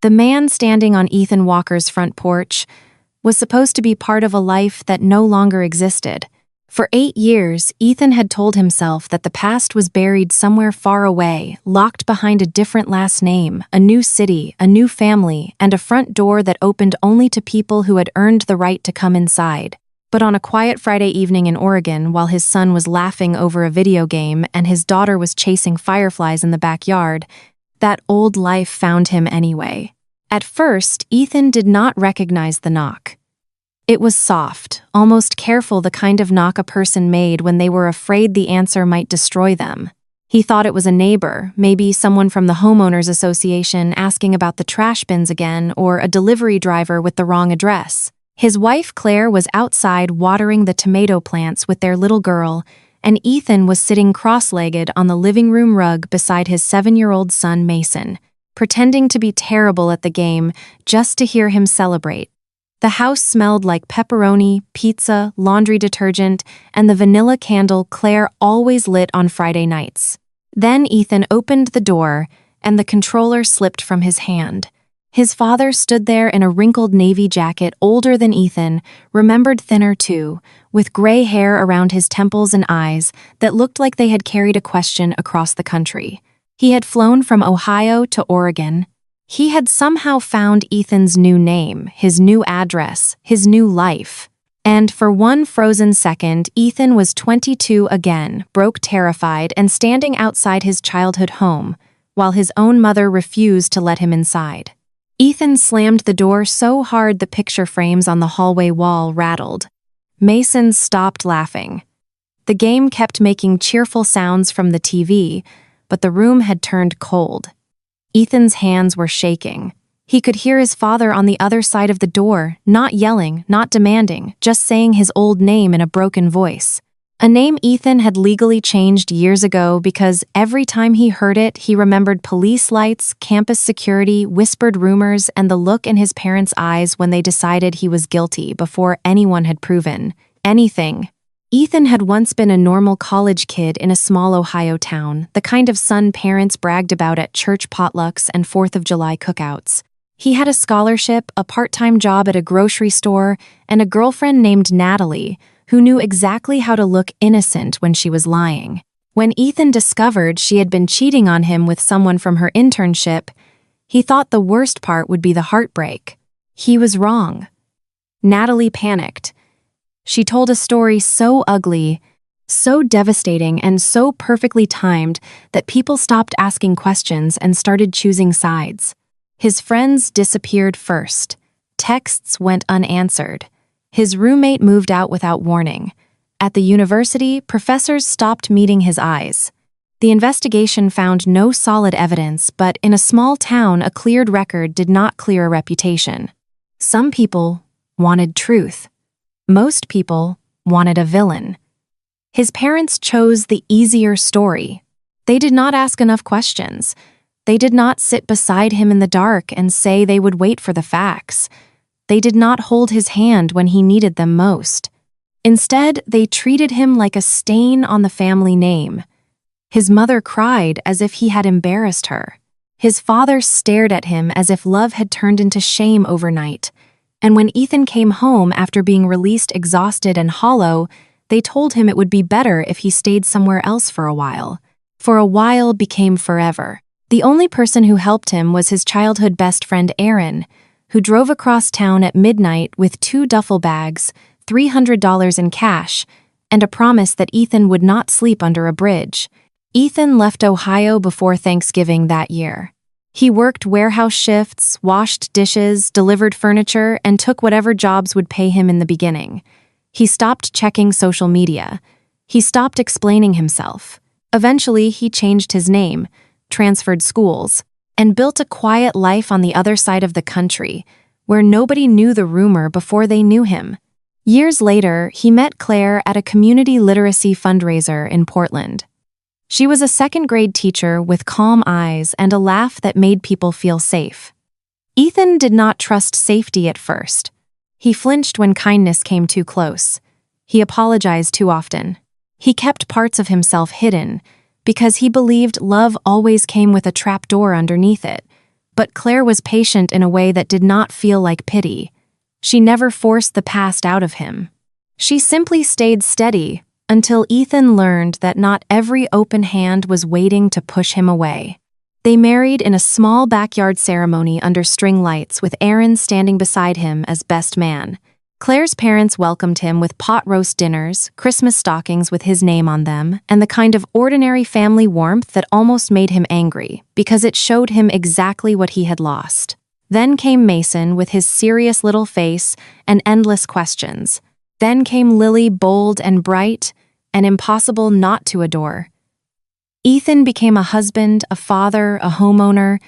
The man standing on Ethan Walker's front porch was supposed to be part of a life that no longer existed. For 8 years, Ethan had told himself that the past was buried somewhere far away, locked behind a different last name, a new city, a new family, and a front door that opened only to people who had earned the right to come inside. But on a quiet Friday evening in Oregon, while his son was laughing over a video game and his daughter was chasing fireflies in the backyard, that old life found him anyway. At first, Ethan did not recognize the knock. It was soft, almost careful, the kind of knock a person made when they were afraid the answer might destroy them. He thought it was a neighbor, maybe someone from the homeowners association asking about the trash bins again, or a delivery driver with the wrong address. His wife Claire was outside watering the tomato plants with their little girl, and Ethan was sitting cross-legged on the living room rug beside his 7-year-old son Mason, pretending to be terrible at the game just to hear him celebrate. The house smelled like pepperoni, pizza, laundry detergent, and the vanilla candle Claire always lit on Friday nights. Then Ethan opened the door, and the controller slipped from his hand. His father stood there in a wrinkled navy jacket, older than Ethan, remembered thinner too, with gray hair around his temples and eyes that looked like they had carried a question across the country. He had flown from Ohio to Oregon. He had somehow found Ethan's new name, his new address, his new life. And for one frozen second, Ethan was 22 again, broke, terrified, and standing outside his childhood home, while his own mother refused to let him inside. Ethan slammed the door so hard the picture frames on the hallway wall rattled. Mason stopped laughing. The game kept making cheerful sounds from the TV, but the room had turned cold. Ethan's hands were shaking. He could hear his father on the other side of the door, not yelling, not demanding, just saying his old name in a broken voice. A name Ethan had legally changed years ago because every time he heard it, he remembered police lights, campus security, whispered rumors, and the look in his parents' eyes when they decided he was guilty before anyone had proven anything. Ethan had once been a normal college kid in a small Ohio town, the kind of son parents bragged about at church potlucks and 4th of July cookouts. He had a scholarship, a part-time job at a grocery store, and a girlfriend named Natalie, who knew exactly how to look innocent when she was lying. When Ethan discovered she had been cheating on him with someone from her internship, he thought the worst part would be the heartbreak. He was wrong. Natalie panicked. She told a story so ugly, so devastating, and so perfectly timed that people stopped asking questions and started choosing sides. His friends disappeared first. Texts went unanswered. His roommate moved out without warning. At the university, professors stopped meeting his eyes. The investigation found no solid evidence, but in a small town, a cleared record did not clear a reputation. Some people wanted truth. Most people wanted a villain. His parents chose the easier story. They did not ask enough questions. They did not sit beside him in the dark and say they would wait for the facts. They did not hold his hand when he needed them most. Instead, they treated him like a stain on the family name. His mother cried as if he had embarrassed her. His father stared at him as if love had turned into shame overnight. And when Ethan came home after being released exhausted and hollow, they told him it would be better if he stayed somewhere else for a while. For a while became forever. The only person who helped him was his childhood best friend Aaron, who drove across town at midnight with 2 duffel bags, $300 in cash, and a promise that Ethan would not sleep under a bridge. Ethan left Ohio before Thanksgiving that year. He worked warehouse shifts, washed dishes, delivered furniture, and took whatever jobs would pay him in the beginning. He stopped checking social media. He stopped explaining himself. Eventually, he changed his name, transferred schools, and built a quiet life on the other side of the country, where nobody knew the rumor before they knew him. Years later, he met Claire at a community literacy fundraiser in Portland. She was a second-grade teacher with calm eyes and a laugh that made people feel safe. Ethan did not trust safety at first. He flinched when kindness came too close. He apologized too often. He kept parts of himself hidden because he believed love always came with a trapdoor underneath it. But Claire was patient in a way that did not feel like pity. She never forced the past out of him. She simply stayed steady until Ethan learned that not every open hand was waiting to push him away. They married in a small backyard ceremony under string lights with Aaron standing beside him as best man. Claire's parents welcomed him with pot roast dinners, Christmas stockings with his name on them, and the kind of ordinary family warmth that almost made him angry, because it showed him exactly what he had lost. Then came Mason with his serious little face and endless questions. Then came Lily, bold and bright, and impossible not to adore. Ethan became a husband, a father, a homeowner,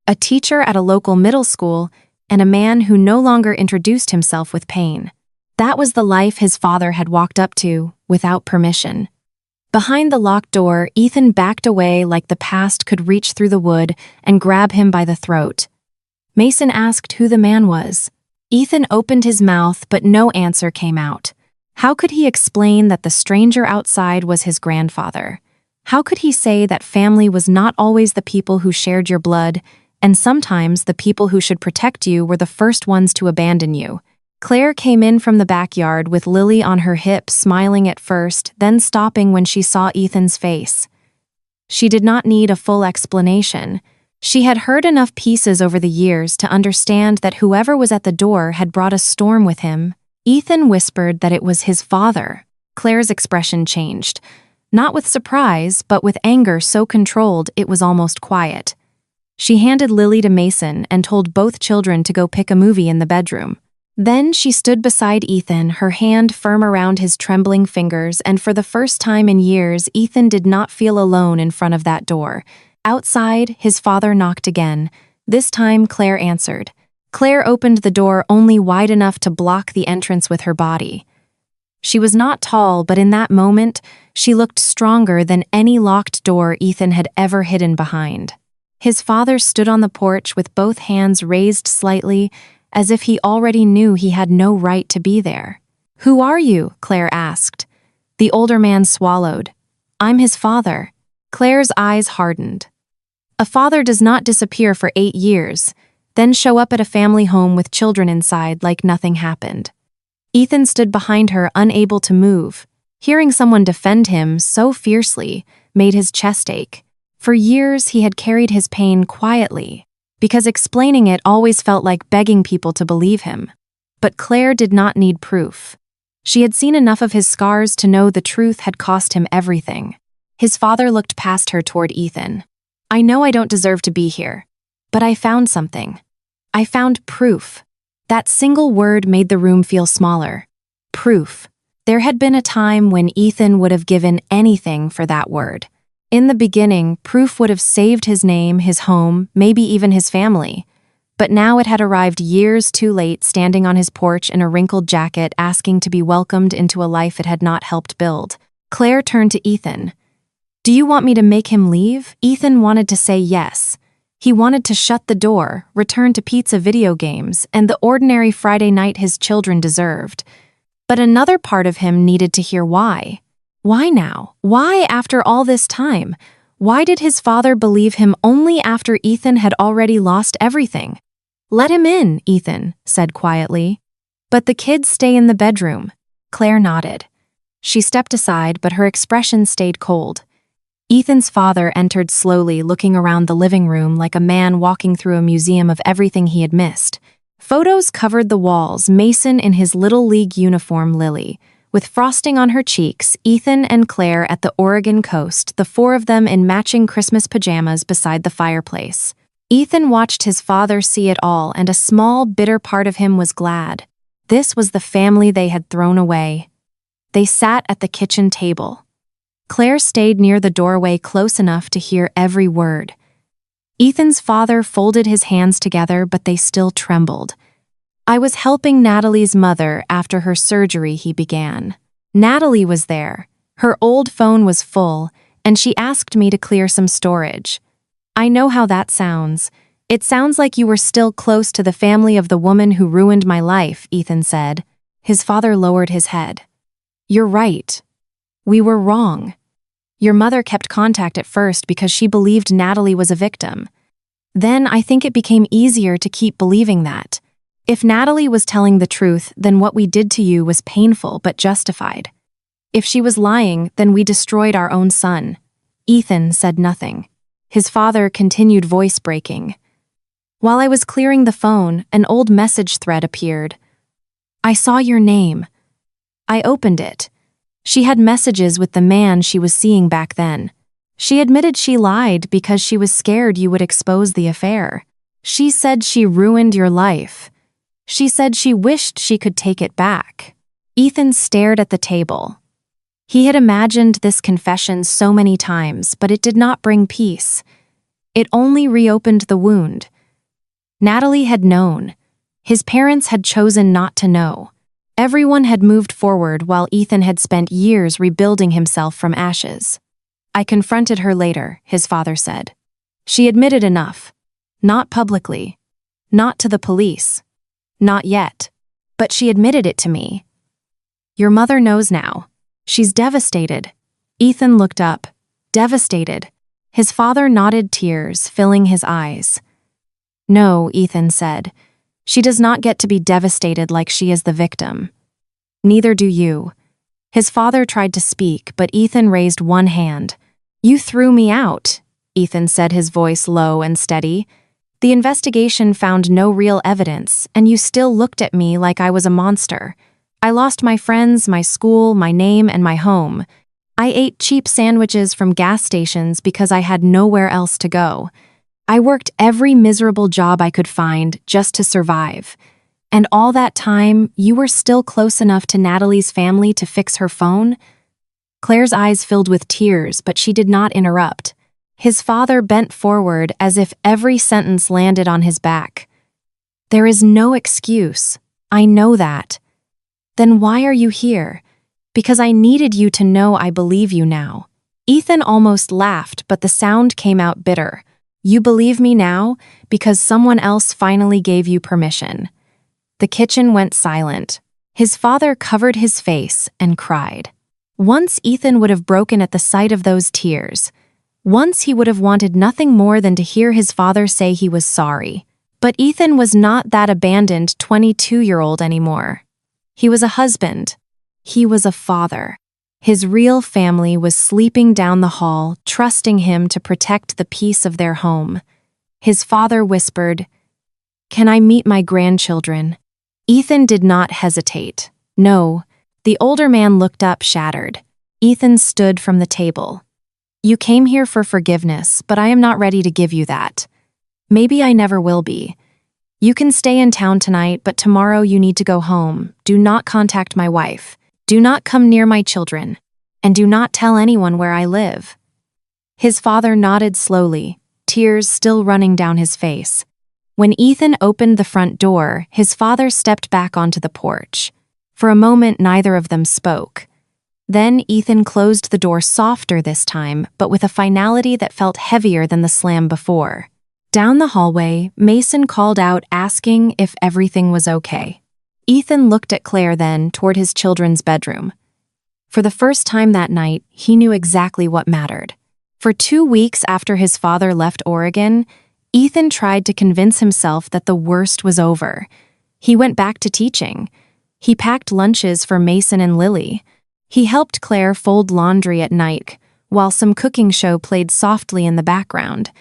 a teacher at a local middle school, and a man who no longer introduced himself with pain. That was the life his father had walked up to, without permission. Behind the locked door, Ethan backed away like the past could reach through the wood and grab him by the throat. Mason asked who the man was. Ethan opened his mouth, but no answer came out. How could he explain that the stranger outside was his grandfather? How could he say that family was not always the people who shared your blood, and sometimes the people who should protect you were the first ones to abandon you? Claire came in from the backyard with Lily on her hip, smiling at first, then stopping when she saw Ethan's face. She did not need a full explanation. She had heard enough pieces over the years to understand that whoever was at the door had brought a storm with him. Ethan whispered that it was his father. Claire's expression changed. Not with surprise, but with anger so controlled it was almost quiet. She handed Lily to Mason and told both children to go pick a movie in the bedroom. Then she stood beside Ethan, her hand firm around his trembling fingers, and for the first time in years, Ethan did not feel alone in front of that door. Outside, his father knocked again. This time, Claire answered. Claire opened the door only wide enough to block the entrance with her body. She was not tall, but in that moment, she looked stronger than any locked door Ethan had ever hidden behind. His father stood on the porch with both hands raised slightly, as if he already knew he had no right to be there. "Who are you?" Claire asked. The older man swallowed. "I'm his father." Claire's eyes hardened. A father does not disappear for 8 years, then show up at a family home with children inside like nothing happened. Ethan stood behind her, unable to move. Hearing someone defend him so fiercely made his chest ache. For years, he had carried his pain quietly, because explaining it always felt like begging people to believe him. But Claire did not need proof. She had seen enough of his scars to know the truth had cost him everything. His father looked past her toward Ethan. "I know I don't deserve to be here, but I found something. I found proof." That single word made the room feel smaller. Proof. There had been a time when Ethan would have given anything for that word. In the beginning, proof would have saved his name, his home, maybe even his family. But now it had arrived years too late, standing on his porch in a wrinkled jacket, asking to be welcomed into a life it had not helped build. Claire turned to Ethan. "Do you want me to make him leave?" Ethan wanted to say yes. He wanted to shut the door, return to pizza, video games, and the ordinary Friday night his children deserved. But another part of him needed to hear why. Why now? Why after all this time? Why did his father believe him only after Ethan had already lost everything? "Let him in," Ethan said quietly. "But the kids stay in the bedroom." Claire nodded. She stepped aside, but her expression stayed cold. Ethan's father entered slowly, looking around the living room like a man walking through a museum of everything he had missed. Photos covered the walls, Mason in his Little League uniform, Lily with frosting on her cheeks, Ethan and Claire at the Oregon coast, the 4 of them in matching Christmas pajamas beside the fireplace. Ethan watched his father see it all, and a small, bitter part of him was glad. This was the family they had thrown away. They sat at the kitchen table. Claire stayed near the doorway, close enough to hear every word. Ethan's father folded his hands together, but they still trembled. "I was helping Natalie's mother after her surgery," he began. "Natalie was there. Her old phone was full, and she asked me to clear some storage. I know how that sounds. It sounds like you were still close to the family of the woman who ruined my life," Ethan said. His father lowered his head. "You're right. We were wrong. Your mother kept contact at first because she believed Natalie was a victim. Then I think it became easier to keep believing that. If Natalie was telling the truth, then what we did to you was painful but justified. If she was lying, then we destroyed our own son." Ethan said nothing. His father continued voice breaking. "While I was clearing the phone, an old message thread appeared. I saw your name. I opened it. She had messages with the man she was seeing back then. She admitted she lied because she was scared you would expose the affair. She said she ruined your life. She said she wished she could take it back." Ethan stared at the table. He had imagined this confession so many times, but it did not bring peace. It only reopened the wound. Natalie had known. His parents had chosen not to know. Everyone had moved forward while Ethan had spent years rebuilding himself from ashes. "I confronted her later," his father said. "She admitted enough. Not publicly. Not to the police. Not yet. But she admitted it to me. Your mother knows now. She's devastated." Ethan looked up. Devastated. His father nodded, tears filling his eyes. "No," Ethan said. "She does not get to be devastated like she is the victim. Neither do you." His father tried to speak, but Ethan raised one hand. "You threw me out," Ethan said, his voice low and steady. "The investigation found no real evidence, and you still looked at me like I was a monster. I lost my friends, my school, my name, and my home. I ate cheap sandwiches from gas stations because I had nowhere else to go. I worked every miserable job I could find just to survive. And all that time, you were still close enough to Natalie's family to fix her phone?" Claire's eyes filled with tears, but she did not interrupt. His father bent forward as if every sentence landed on his back. "There is no excuse. I know that. Then why are you here? Because I needed you to know I believe you now." Ethan almost laughed, but the sound came out bitter. "You believe me now because someone else finally gave you permission." The kitchen went silent. His father covered his face and cried. Once Ethan would have broken at the sight of those tears. Once he would have wanted nothing more than to hear his father say he was sorry. But Ethan was not that abandoned 22-year-old anymore. He was a husband. He was a father. His real family was sleeping down the hall, trusting him to protect the peace of their home. His father whispered, "Can I meet my grandchildren?" Ethan did not hesitate. "No." The older man looked up, shattered. Ethan stood from the table. "You came here for forgiveness, but I am not ready to give you that. Maybe I never will be. You can stay in town tonight, but tomorrow you need to go home. Do not contact my wife. Do not come near my children. And do not tell anyone where I live." His father nodded slowly, tears still running down his face. When Ethan opened the front door, his father stepped back onto the porch. For a moment, neither of them spoke. Then Ethan closed the door softer this time, but with a finality that felt heavier than the slam before. Down the hallway, Mason called out, asking if everything was okay. Ethan looked at Claire, then toward his children's bedroom. For the first time that night, he knew exactly what mattered. For 2 weeks after his father left Oregon, Ethan tried to convince himself that the worst was over. He went back to teaching. He packed lunches for Mason and Lily. He helped Claire fold laundry at night, while some cooking show played softly in the background.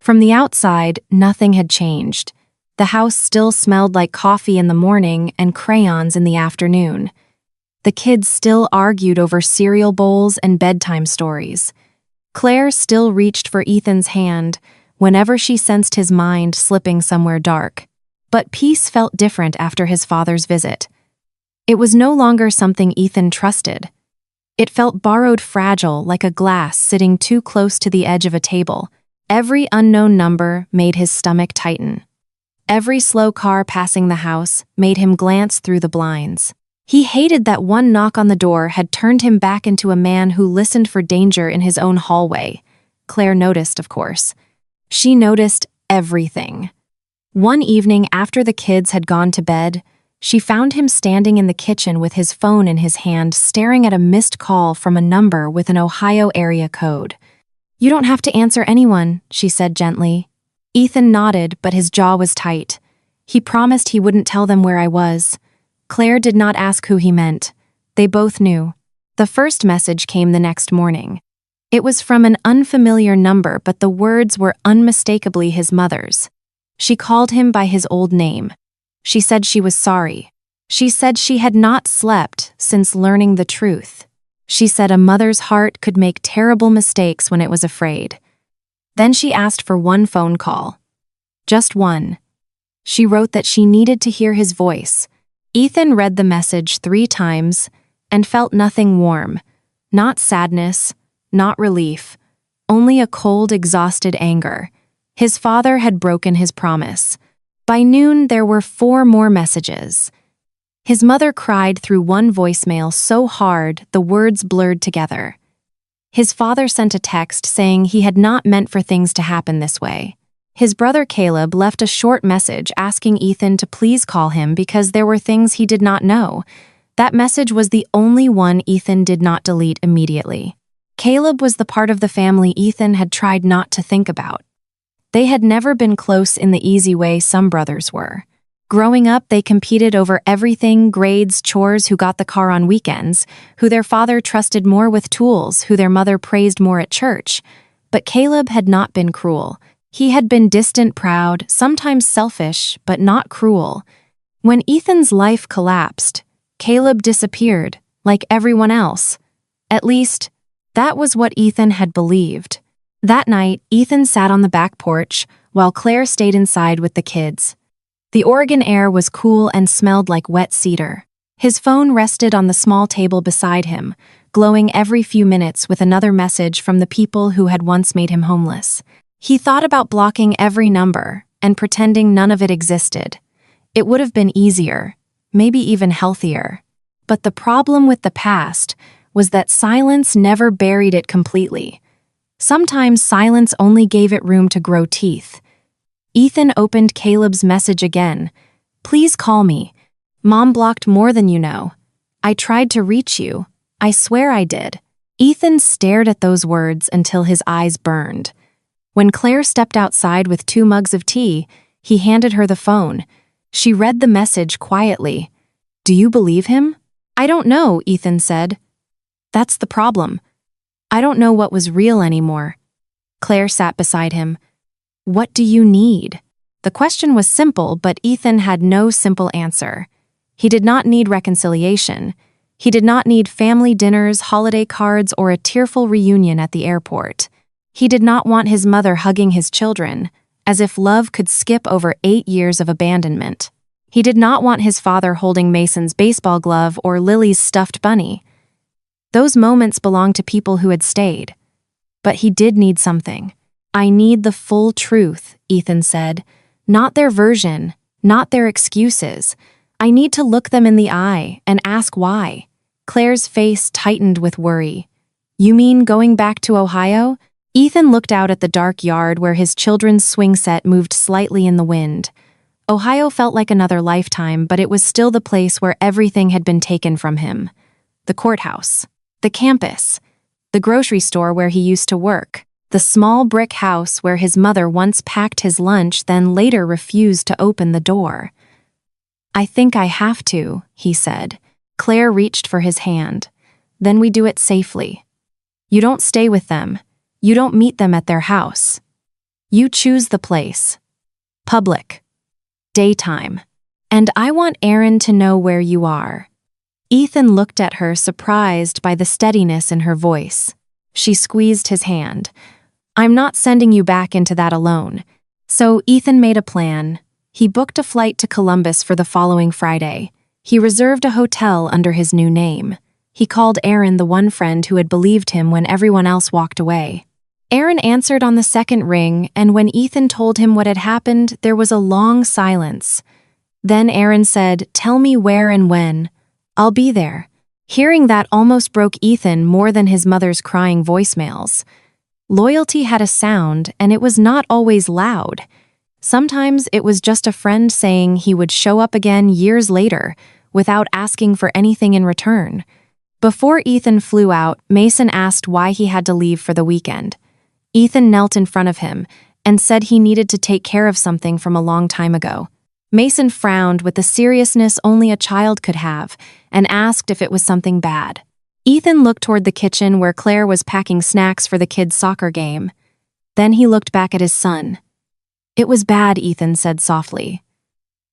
From the outside, nothing had changed. The house still smelled like coffee in the morning and crayons in the afternoon. The kids still argued over cereal bowls and bedtime stories. Claire still reached for Ethan's hand whenever she sensed his mind slipping somewhere dark. But peace felt different after his father's visit. It was no longer something Ethan trusted. It felt borrowed, fragile, like a glass sitting too close to the edge of a table. Every unknown number made his stomach tighten. Every slow car passing the house made him glance through the blinds. He hated that one knock on the door had turned him back into a man who listened for danger in his own hallway. Claire noticed, of course. She noticed everything. One evening after the kids had gone to bed, she found him standing in the kitchen with his phone in his hand, staring at a missed call from a number with an Ohio area code. "You don't have to answer anyone," she said gently. Ethan nodded, but his jaw was tight. He promised he wouldn't tell them where I was. Claire did not ask who he meant. They both knew. The first message came the next morning. It was from an unfamiliar number, but the words were unmistakably his mother's. She called him by his old name. She said she was sorry. She said she had not slept since learning the truth. She said a mother's heart could make terrible mistakes when it was afraid. Then she asked for one phone call. Just one. She wrote that she needed to hear his voice. Ethan read the message 3 times and felt nothing warm. Not sadness, not relief, only a cold, exhausted anger. His father had broken his promise. By noon, there were 4 more messages. His mother cried through one voicemail so hard the words blurred together. His father sent a text saying he had not meant for things to happen this way. His brother Caleb left a short message asking Ethan to please call him because there were things he did not know. That message was the only one Ethan did not delete immediately. Caleb was the part of the family Ethan had tried not to think about. They had never been close in the easy way some brothers were. Growing up, they competed over everything: grades, chores, who got the car on weekends, who their father trusted more with tools, who their mother praised more at church. But Caleb had not been cruel. He had been distant, proud, sometimes selfish, but not cruel. When Ethan's life collapsed, Caleb disappeared, like everyone else. At least, that was what Ethan had believed. That night, Ethan sat on the back porch, while Claire stayed inside with the kids. The Oregon air was cool and smelled like wet cedar. His phone rested on the small table beside him, glowing every few minutes with another message from the people who had once made him homeless. He thought about blocking every number and pretending none of it existed. It would have been easier, maybe even healthier. But the problem with the past was that silence never buried it completely. Sometimes silence only gave it room to grow teeth. Ethan opened Caleb's message again. "Please call me. Mom blocked more than you know. I tried to reach you. I swear I did." Ethan stared at those words until his eyes burned. When Claire stepped outside with 2 mugs of tea, he handed her the phone. She read the message quietly. "Do you believe him?" "I don't know," Ethan said. "That's the problem. I don't know what was real anymore." Claire sat beside him. "What do you need?" The question was simple, but Ethan had no simple answer. He did not need reconciliation. He did not need family dinners, holiday cards, or a tearful reunion at the airport. He did not want his mother hugging his children, as if love could skip over 8 years of abandonment. He did not want his father holding Mason's baseball glove or Lily's stuffed bunny. Those moments belonged to people who had stayed. But he did need something. "I need the full truth," Ethan said. "Not their version, not their excuses. I need to look them in the eye and ask why." Claire's face tightened with worry. "You mean going back to Ohio?" Ethan looked out at the dark yard where his children's swing set moved slightly in the wind. Ohio felt like another lifetime, but it was still the place where everything had been taken from him. The courthouse, the campus, the grocery store where he used to work, the small brick house where his mother once packed his lunch, then later refused to open the door. "I think I have to," he said. Claire reached for his hand. "Then we do it safely. You don't stay with them. You don't meet them at their house. You choose the place. Public. Daytime. And I want Aaron to know where you are." Ethan looked at her, surprised by the steadiness in her voice. She squeezed his hand. "I'm not sending you back into that alone." So Ethan made a plan. He booked a flight to Columbus for the following Friday. He reserved a hotel under his new name. He called Aaron, the one friend who had believed him when everyone else walked away. Aaron answered on the second ring, and when Ethan told him what had happened, there was a long silence. Then Aaron said, "Tell me where and when. I'll be there." Hearing that almost broke Ethan more than his mother's crying voicemails. Loyalty had a sound, and it was not always loud. Sometimes it was just a friend saying he would show up again years later, without asking for anything in return. Before Ethan flew out, Mason asked why he had to leave for the weekend. Ethan knelt in front of him, and said he needed to take care of something from a long time ago. Mason frowned with the seriousness only a child could have and asked if it was something bad. Ethan looked toward the kitchen where Claire was packing snacks for the kids' soccer game. Then he looked back at his son. "It was bad," Ethan said softly.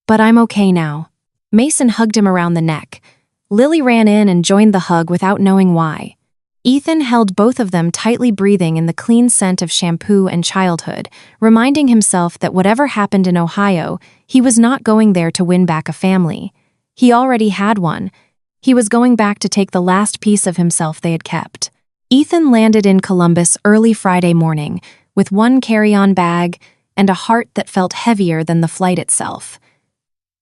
"But I'm okay now." Mason hugged him around the neck. Lily ran in and joined the hug without knowing why. Ethan held both of them tightly, breathing in the clean scent of shampoo and childhood, reminding himself that whatever happened in Ohio, he was not going there to win back a family. He already had one. He was going back to take the last piece of himself they had kept. Ethan landed in Columbus early Friday morning, with one carry-on bag and a heart that felt heavier than the flight itself.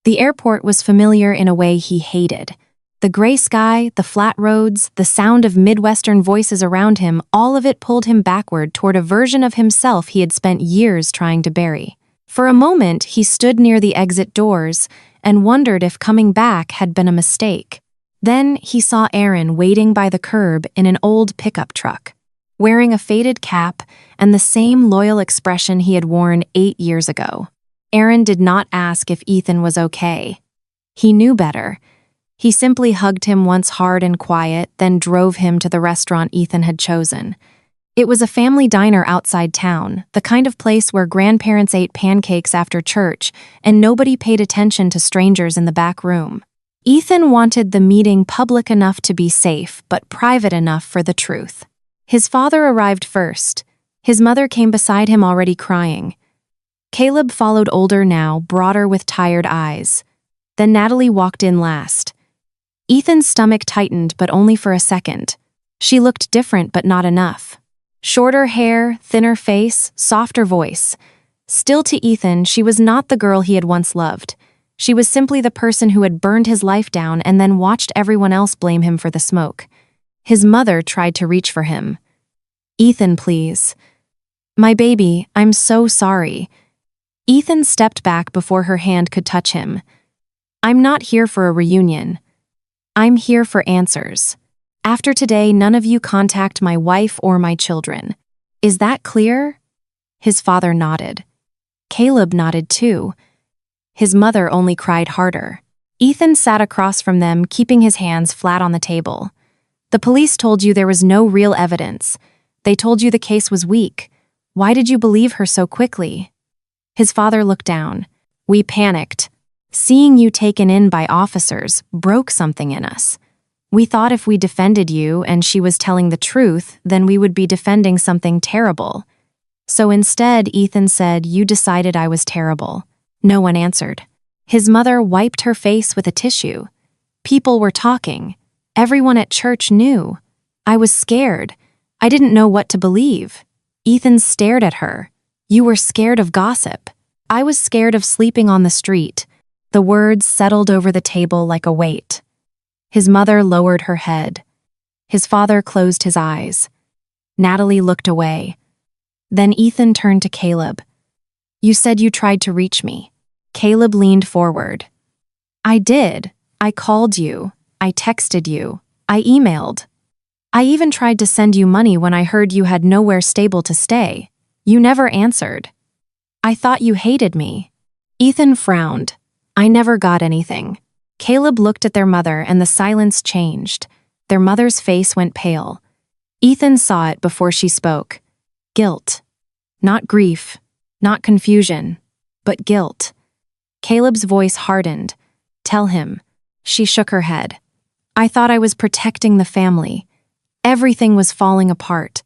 The airport was familiar in a way he hated. The gray sky, the flat roads, the sound of Midwestern voices around him, all of it pulled him backward toward a version of himself he had spent years trying to bury. For a moment, he stood near the exit doors and wondered if coming back had been a mistake. Then he saw Aaron waiting by the curb in an old pickup truck, wearing a faded cap and the same loyal expression he had worn 8 years ago. Aaron did not ask if Ethan was okay. He knew better. He simply hugged him once hard and quiet, then drove him to the restaurant Ethan had chosen. It was a family diner outside town, the kind of place where grandparents ate pancakes after church and nobody paid attention to strangers in the back room. Ethan wanted the meeting public enough to be safe, but private enough for the truth. His father arrived first. His mother came beside him already crying. Caleb followed, older now, broader with tired eyes. Then Natalie walked in last. Ethan's stomach tightened, but only for a second. She looked different, but not enough. Shorter hair, thinner face, softer voice. Still, to Ethan, she was not the girl he had once loved. She was simply the person who had burned his life down and then watched everyone else blame him for the smoke. His mother tried to reach for him. "Ethan, please." "My baby, I'm so sorry." Ethan stepped back before her hand could touch him. "I'm not here for a reunion. I'm here for answers. After today, none of you contact my wife or my children. Is that clear?" His father nodded. Caleb nodded too. His mother only cried harder. Ethan sat across from them, keeping his hands flat on the table. "The police told you there was no real evidence. They told you the case was weak. Why did you believe her so quickly?" His father looked down. "We panicked. Seeing you taken in by officers broke something in us. We thought if we defended you and she was telling the truth, then we would be defending something terrible. So instead," Ethan said, "you decided I was terrible." No one answered. His mother wiped her face with a tissue. People were talking. Everyone at church knew. I was scared. I didn't know what to believe. Ethan stared at her. "You were scared of gossip. I was scared of sleeping on the street." The words settled over the table like a weight. His mother lowered her head. His father closed his eyes. Natalie looked away. Then Ethan turned to Caleb. "You said you tried to reach me." Caleb leaned forward. "I did. I called you. I texted you. I emailed. I even tried to send you money when I heard you had nowhere stable to stay. You never answered. I thought you hated me." Ethan frowned. "I never got anything." Caleb looked at their mother and the silence changed. Their mother's face went pale. Ethan saw it before she spoke. Guilt. Not grief, not confusion, but guilt. Caleb's voice hardened. "Tell him." She shook her head. "I thought I was protecting the family. Everything was falling apart.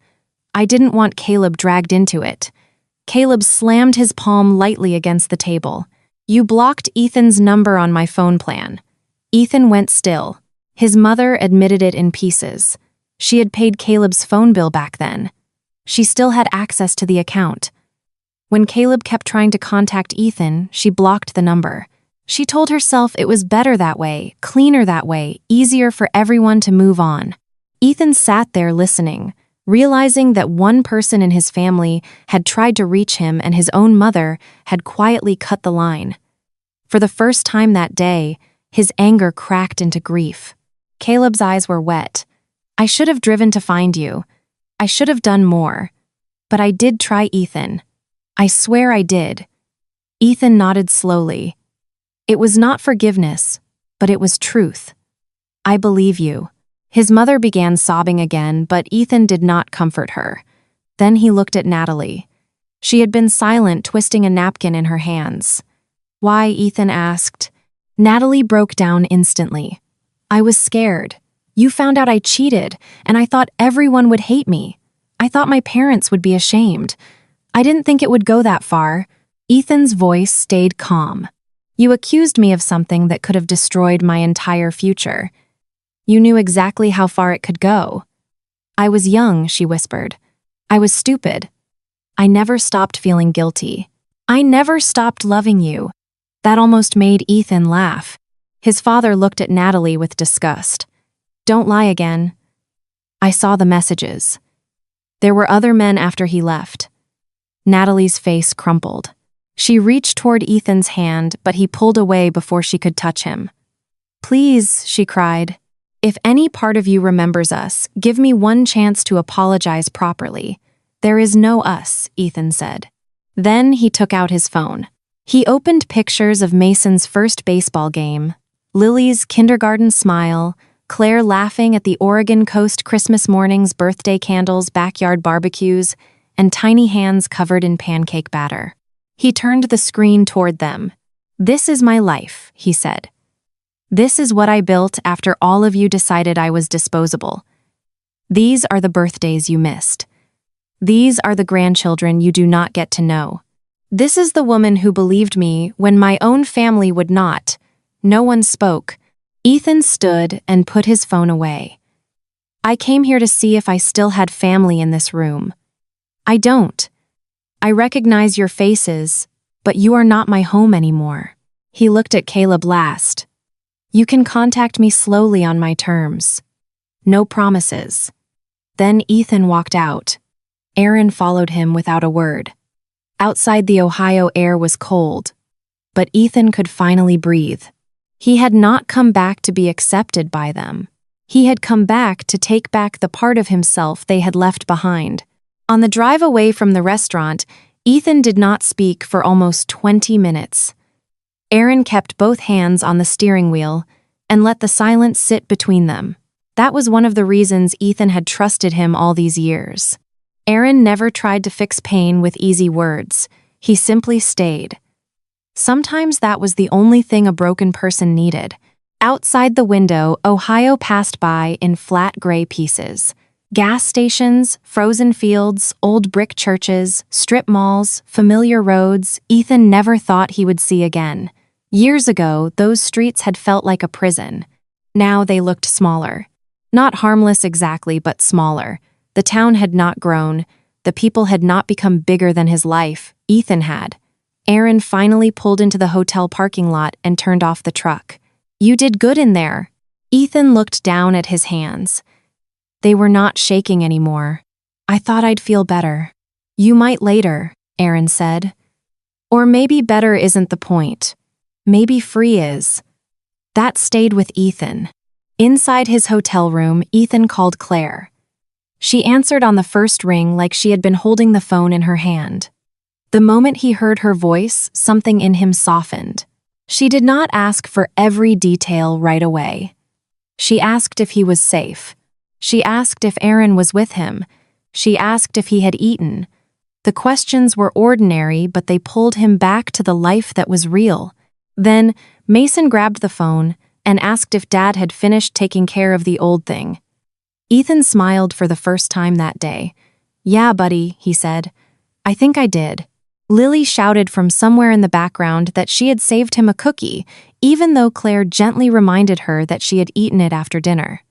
I didn't want Caleb dragged into it." Caleb slammed his palm lightly against the table. "You blocked Ethan's number on my phone plan." Ethan went still. His mother admitted it in pieces. She had paid Caleb's phone bill back then. She still had access to the account. When Caleb kept trying to contact Ethan, she blocked the number. She told herself it was better that way, cleaner that way, easier for everyone to move on. Ethan sat there listening, realizing that one person in his family had tried to reach him and his own mother had quietly cut the line. For the first time that day, his anger cracked into grief. Caleb's eyes were wet. "I should have driven to find you. I should have done more. But I did try, Ethan. I swear I did. Ethan nodded slowly. It was not forgiveness, but it was truth. I believe you. His mother began sobbing again, but Ethan did not comfort her. Then he looked at Natalie. She had been silent, twisting a napkin in her hands. Why? Ethan asked. Natalie broke down instantly. I was scared. You found out I cheated, and I thought everyone would hate me. I thought my parents would be ashamed. I didn't think it would go that far. Ethan's voice stayed calm. You accused me of something that could have destroyed my entire future. You knew exactly how far it could go. I was young, she whispered. I was stupid. I never stopped feeling guilty. I never stopped loving you. That almost made Ethan laugh. His father looked at Natalie with disgust. Don't lie again. I saw the messages. There were other men after he left. Natalie's face crumpled. She reached toward Ethan's hand, but he pulled away before she could touch him. Please, she cried. If any part of you remembers us, give me one chance to apologize properly. There is no us, Ethan said. Then he took out his phone. He opened pictures of Mason's first baseball game, Lily's kindergarten smile, Claire laughing at the Oregon Coast Christmas morning's birthday candles, backyard barbecues, and tiny hands covered in pancake batter. He turned the screen toward them. This is my life, he said. This is what I built after all of you decided I was disposable. These are the birthdays you missed. These are the grandchildren you do not get to know. This is the woman who believed me when my own family would not. No one spoke. Ethan stood and put his phone away. I came here to see if I still had family in this room. I don't. I recognize your faces, but you are not my home anymore. He looked at Caleb last. You can contact me slowly on my terms. No promises. Then Ethan walked out. Aaron followed him without a word. Outside, the Ohio air was cold, but Ethan could finally breathe. He had not come back to be accepted by them. He had come back to take back the part of himself they had left behind. On the drive away from the restaurant, Ethan did not speak for almost 20 minutes. Aaron kept both hands on the steering wheel and let the silence sit between them. That was one of the reasons Ethan had trusted him all these years. Aaron never tried to fix pain with easy words. He simply stayed. Sometimes that was the only thing a broken person needed. Outside the window, Ohio passed by in flat gray pieces. Gas stations, frozen fields, old brick churches, strip malls, familiar roads Ethan never thought he would see again. Years ago, those streets had felt like a prison. Now they looked smaller. Not harmless exactly, but smaller. The town had not grown. The people had not become bigger than his life. Ethan had. Aaron finally pulled into the hotel parking lot and turned off the truck. You did good in there. Ethan looked down at his hands. They were not shaking anymore. I thought I'd feel better. You might later, Aaron said. Or maybe better isn't the point. Maybe free is. That stayed with Ethan. Inside his hotel room, Ethan called Claire. She answered on the first ring like she had been holding the phone in her hand. The moment he heard her voice, something in him softened. She did not ask for every detail right away. She asked if he was safe. She asked if Aaron was with him. She asked if he had eaten. The questions were ordinary, but they pulled him back to the life that was real. Then, Mason grabbed the phone and asked if Dad had finished taking care of the old thing. Ethan smiled for the first time that day. Yeah, buddy, he said. I think I did. Lily shouted from somewhere in the background that she had saved him a cookie, even though Claire gently reminded her that she had eaten it after dinner.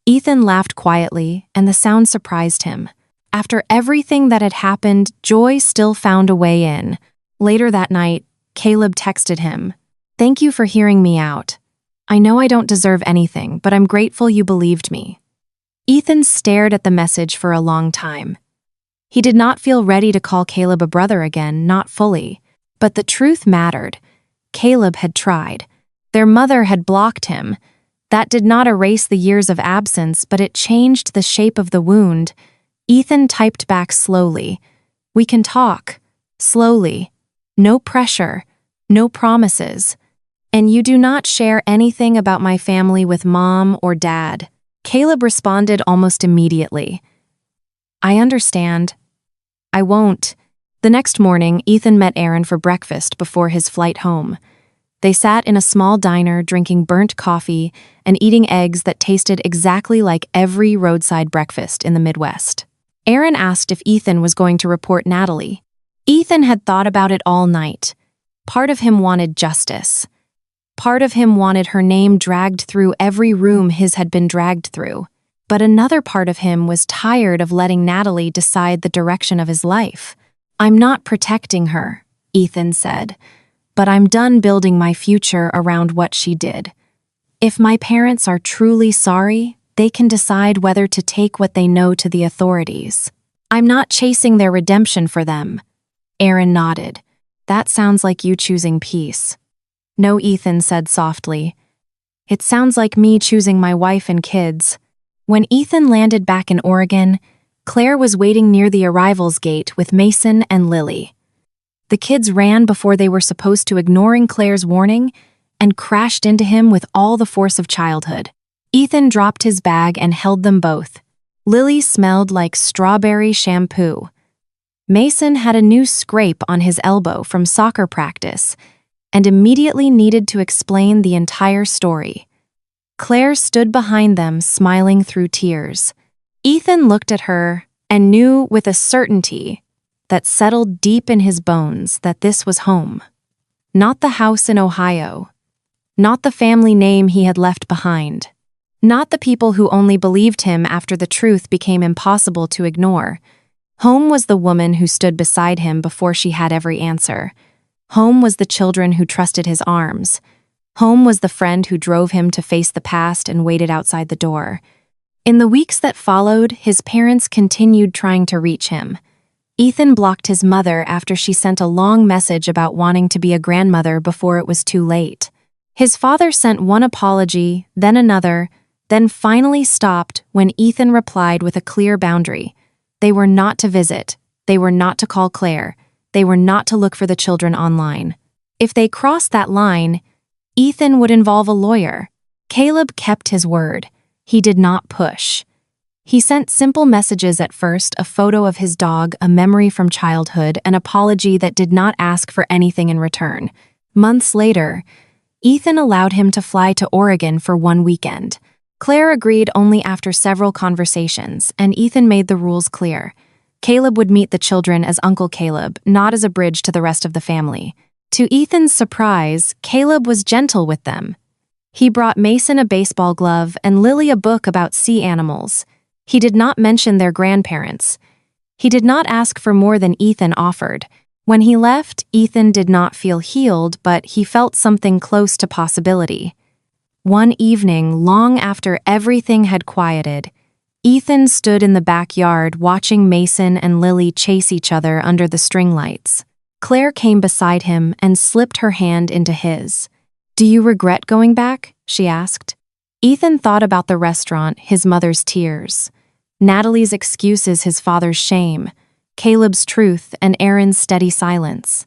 Ethan laughed quietly, and the sound surprised him. After everything that had happened, joy still found a way in. Later that night, Caleb texted him. Thank you for hearing me out. I know I don't deserve anything, but I'm grateful you believed me. Ethan stared at the message for a long time. He did not feel ready to call Caleb a brother again, not fully. But the truth mattered. Caleb had tried. Their mother had blocked him. That did not erase the years of absence, but it changed the shape of the wound. Ethan typed back slowly. We can talk. slowly. No pressure, no promises. And you do not share anything about my family with Mom or Dad. Caleb responded almost immediately. I understand. I won't. The next morning, Ethan met Aaron for breakfast before his flight home. They sat in a small diner drinking burnt coffee and eating eggs that tasted exactly like every roadside breakfast in the Midwest. Aaron asked if Ethan was going to report Natalie. Ethan had thought about it all night. Part of him wanted justice. Part of him wanted her name dragged through every room his had been dragged through. But another part of him was tired of letting Natalie decide the direction of his life. I'm not protecting her, Ethan said, but I'm done building my future around what she did. If my parents are truly sorry, they can decide whether to take what they know to the authorities. I'm not chasing their redemption for them. Aaron nodded. That sounds like you choosing peace. No, Ethan said softly. It sounds like me choosing my wife and kids. When Ethan landed back in Oregon, Claire was waiting near the arrivals gate with Mason and Lily. The kids ran before they were supposed to, ignoring Claire's warning, and crashed into him with all the force of childhood. Ethan dropped his bag and held them both. Lily smelled like strawberry shampoo. Mason had a new scrape on his elbow from soccer practice and immediately needed to explain the entire story. Claire stood behind them, smiling through tears. Ethan looked at her and knew with a certainty that settled deep in his bones that this was home. Not the house in Ohio. Not the family name he had left behind. Not the people who only believed him after the truth became impossible to ignore. Home was the woman who stood beside him before she had every answer. Home was the children who trusted his arms. Home was the friend who drove him to face the past and waited outside the door. In the weeks that followed, his parents continued trying to reach him. Ethan blocked his mother after she sent a long message about wanting to be a grandmother before it was too late. His father sent one apology, then another, then finally stopped when Ethan replied with a clear boundary. They were not to visit. They were not to call Claire. They were not to look for the children online. If they crossed that line, Ethan would involve a lawyer. Caleb kept his word. He did not push. He sent simple messages at first, a photo of his dog, a memory from childhood, an apology that did not ask for anything in return. Months later, Ethan allowed him to fly to Oregon for one weekend. Claire agreed only after several conversations, and Ethan made the rules clear. Caleb would meet the children as Uncle Caleb, not as a bridge to the rest of the family. To Ethan's surprise, Caleb was gentle with them. He brought Mason a baseball glove and Lily a book about sea animals. He did not mention their grandparents. He did not ask for more than Ethan offered. When he left, Ethan did not feel healed, but he felt something close to possibility. One evening, long after everything had quieted, Ethan stood in the backyard watching Mason and Lily chase each other under the string lights. Claire came beside him and slipped her hand into his. "Do you regret going back?" she asked. Ethan thought about the restaurant, his mother's tears, Natalie's excuses, his father's shame, Caleb's truth, and Aaron's steady silence.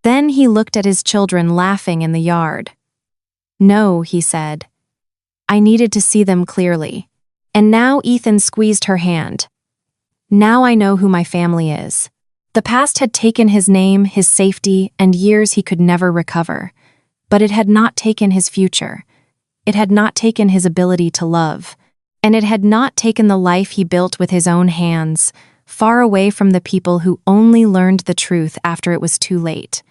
Then he looked at his children laughing in the yard. "No," he said. "I needed to see them clearly." And now Ethan squeezed her hand. "Now I know who my family is." The past had taken his name, his safety, and years he could never recover. But it had not taken his future. It had not taken his ability to love. And it had not taken the life he built with his own hands, far away from the people who only learned the truth after it was too late.